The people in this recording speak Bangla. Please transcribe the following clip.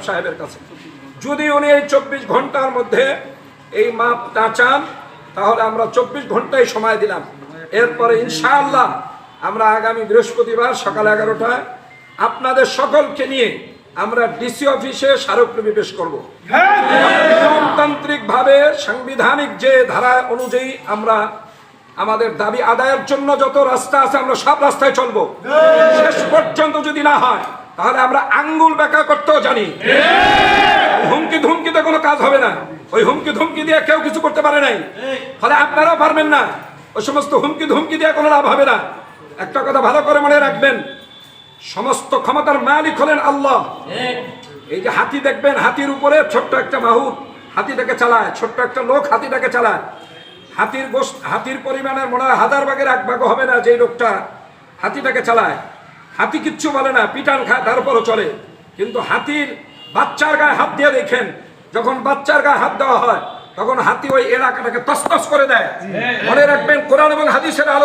সাহেবের কাছে। যদি উনি এই 24 ঘন্টার মধ্যে এই মাপ না চান, তাহলে আমরা 24 ঘন্টায় সময় দিলাম। এরপরে ইনশাআল্লাহ আমরা আগামী বৃহস্পতিবার সকাল 11টায় আপনাদের সকলকে নিয়ে আমরা ডিসি অফিসে স্মারকলিপি পেশ করব। গণতান্ত্রিক ভাবে সাংবিধানিক যে ধারা অনুযায়ী আমরা আমাদের দাবি আদায়ের জন্য যত রাস্তা আছে আমরা সব রাস্তায় চলবো। শেষ পর্যন্ত যদি না হয় তাহলে আমরা আঙ্গুল বেঁকা করতেও জানি। হুমকি ধুমকিতে কোনো কাজ হবে না। ওই হুমকি ধুমকি দিয়ে কেউ কিছু করতে পারে নাই, ফলে আপনারাও পারবেন না। ওই সমস্ত হুমকি ধুমকি দিয়ে কোনো লাভ হবে না। একটা কথা ভালো করে মনে রাখবেন, সমস্ত ক্ষমতার মালিক হলেন আল্লাহ। এই যে হাতি দেখবেন, হাতির উপরে ছোট্ট একটা মাহুর হাতিটাকে চালায়, ছোট্ট একটা লোক হাতিটাকে চালায়। হাতির পরিমাণের মনে হয় 1000 ভাগের 1 ভাগও হবে না যে লোকটা হাতিটাকে চালায়। হাতি কিচ্ছু বলে না, পিটান খায়, তারপরও চলে। কিন্তু হাতির বাচ্চার গায়ে হাত দিয়ে দেখেন, যখন বাচ্চার গায়ে হাত দেওয়া হয় তখন হাতি ওই এলাকাটাকে তছনছ করে দেয়। মনে রাখবেন, কোরআন এবং হাদিসের আলো